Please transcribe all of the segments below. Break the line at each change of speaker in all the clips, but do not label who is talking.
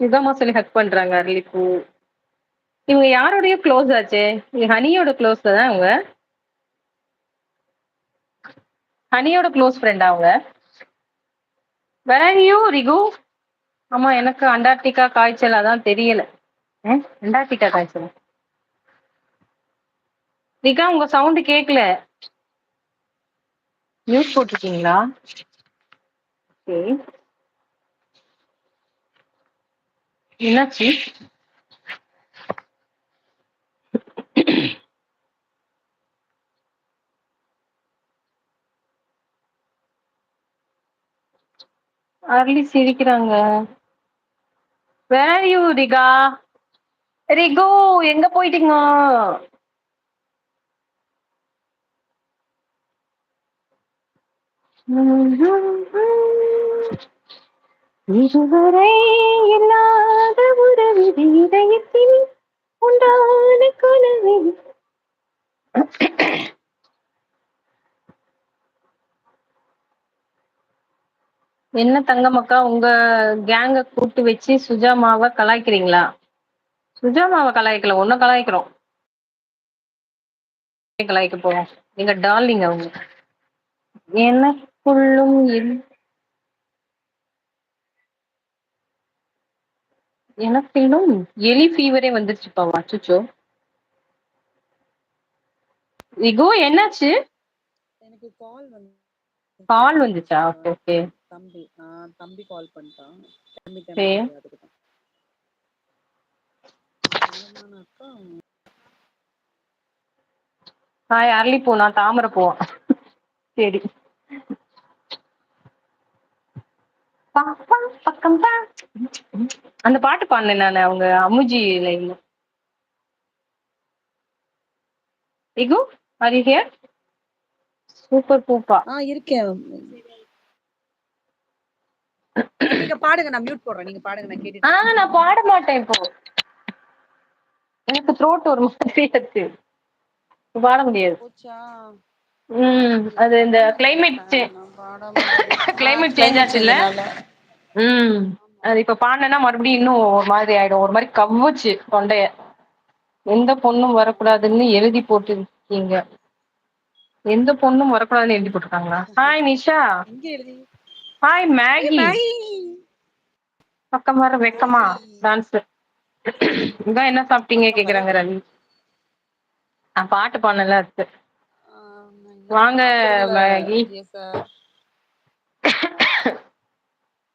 சுகமா சொல்லி ஹக் பண்றாங்க அரளிப்பூ. இவங்க யாரோடய க்ளோஸ் ஆச்சே? ஹனியோட க்ளோஸ் தான அவங்க? ஹனியோட க்ளோஸ் ஃப்ரெண்டா அவங்க? Where are you Riku? ஆமா எனக்கு அண்டார்டிகா காய்ச்சல் அதான் தெரியல. அண்டார்டிகா காய்ச்சல். ரிகா உங்க சவுண்ட் கேக்கல. மியூட் போட்டிருக்கீங்களா? ஓகே. என்னாச்சு? அரளி சிரிக்கிறாங்க. வேர் ஆர் யூ ரிகா? ரிகு எங்க போயிட்டீங்க? இதுவரை இல்லாத உறவு இதயத்தில் உண்டான கனவு. என்ன தங்கமக்கா உங்க கேங்க கூட்டு வச்சு சுஜாமாவை கலாய்க்கிறீங்களா? சுஜாமாவை கலாய்க்கல, ஒன்ன கலாய்க்கிறோம். கலாய்க்க போறோம். எங்க டார்லிங் அவங்க. எனக்குள்ளும் எனக்குள்ளும் எலி ஃபீவரே வந்துருச்சுப்பா. அச்சச்சோ. ரிகு என்னாச்சு?
எனக்கு கால்
கால் வந்துச்சா? Okay okay.
தம்பி கால் பண்ணிட்டான்.
சரி.
அதுக்குதான். அக்கா
ஹாய் அரளிப்பூ, நான் தாமரை பூவா. சரி. அந்த பாட்டு பாடினேன் நான் அவங்க அம்முஜி லைன்ல. Riku are you here? Super பூப்பா.
இருக்கேன். நீங்க பாடுங்க, நான் மியூட் போடுறேன். நீங்க பாடுங்க, நான் கேட்டுட்டு.
நான் பாட மாட்டேன் இப்போ. எனக்கு த்ரோட் ஒரு மாதிரி இருக்கு. பாட முடியாது. அது இந்த கிளைமேட் கிளைமேட் சேஞ்ச் ஆச்சுல்ல. அது இப்ப பாடினா மறுபடியும் இன்னும் ஒரு மாதிரி ஆயிடும். ஒரு மாதிரி கவ்வுச்சு தொண்டைய. எந்த பொண்ணும் வரக்கூடாதுன்னு எழுதி போட்டுருக்கீங்க. எந்த பொண்ணும் வரக்கூடாதுன்னு எழுதி போட்டிருக்காங்களா? ஹாய் நிஷா. Hi Maggie. பக்கம் வர வெக்கமா டான்ஸ். இதான் என்ன சாப்பிட்டீங்க கேக்குறாங்க ரவி. நான் பாட்டு பாடல இருக்கு. வாங்க மேகி.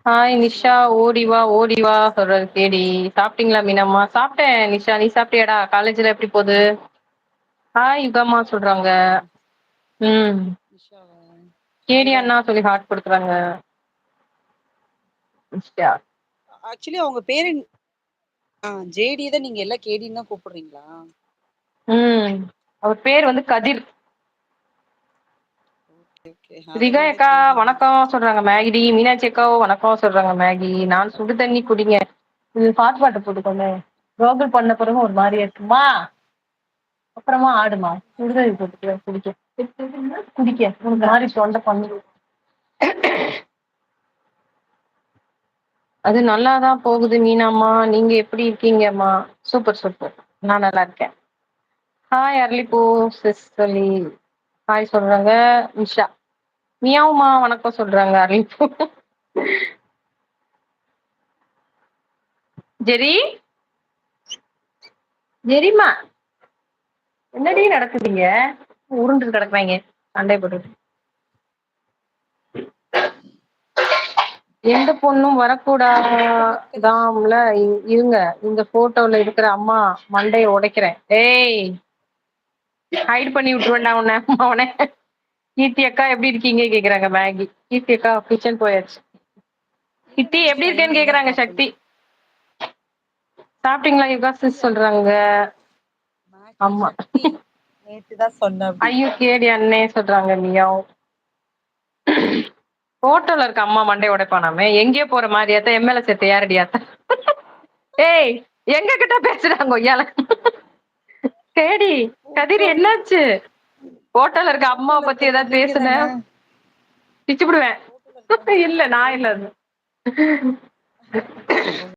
ஹாய் நிஷா, ஓடிவா ஓடிவா சொல்றது தேடி. சாப்பிட்டீங்களா மீனம்மா? சாப்பிட்டேன் நிஷா, நீ சாப்பிட்டியாடா? காலேஜ்ல எப்படி போகுது? ஹாய் யுகம்மா சொல்றாங்க. கேடி அண்ணா சொல்லி ஹார்ட் கொடுக்குறாங்க.
ஆக்சுவலி அவங்க பேரு ஜேடி தான். நீங்க எல்லாம் கேடின்னு தான் கூப்பிடுறீங்களா?
அவர் பேர் வந்து கதிர். ரிகா அக்கா வணக்கம் சொல்றாங்க மேகிடி. மீனாட்சி அக்கா வணக்கம் சொல்றாங்க மேகி. நான் சுடு தண்ணி குடிங்க. இது பாட்டு பாட்டு போட்டுக்கோங்க. ரோகல் பண்ண பிறகு ஒரு மாதிரி இருக்குமா, அப்புறமா ஆடுமா. சுடுதண்ணி போட்டுக்க குடிக்க ஒரு மாதிரி தொண்டை பண்ணு. அது நல்லாதான் போகுது மீனாம்மா. நீங்க எப்படி இருக்கீங்கம்மா? சூப்பர் சூப்பர், நான் நல்லா இருக்கேன். ஹாய் அரளிப்பூ சிஸ்டலி. ஹாய் சொல்றாங்க நிஷா. மியாவுமா வணக்கம் சொல்றாங்க அரளிப்பூ. ஜெரி ஜெரிமா என்னடி நடக்குதுங்க? உருண்டு கிடக்குறாங்க சண்டை போட்டு. எந்த பொண்ணும் வரக்கூடாதாம்ல. இருங்க, இந்த போட்டோல இருக்கிற அம்மா மண்டையை உடைக்கிறேன். ஏய் ஹைட் பண்ணி விட்டுருவேண்டா உன்ன அவனை. கீர்த்தி அக்கா எப்படி இருக்கீங்க கேக்குறாங்க மேகி. கீர்த்தி அக்கா கிச்சன் போயாச்சு. கிட்டி எப்படி இருக்கேன்னு கேக்குறாங்க சக்தி. சாப்பிட்டீங்களா யுகா சிஸ் சொல்றாங்க. ஆமா ஐயோ கேடி அண்ணே சொல்றாங்க மியாவ். போட்டோல இருக்க அம்மா மண்டை உடைப்பானாமே. எங்கேயோ போற மாதிரியாத்த எம்எல்ஏ சேர்த்த யாரடியாத்த. ஏய் எங்க கிட்ட பேசுறாங்க ஒய்யால. கேடி கதிர் என்னாச்சு? போட்டோல இருக்க அம்மாவை பத்தி ஏதாவது பேசுன பிச்சுடுவேன். இல்ல நான் இல்ல.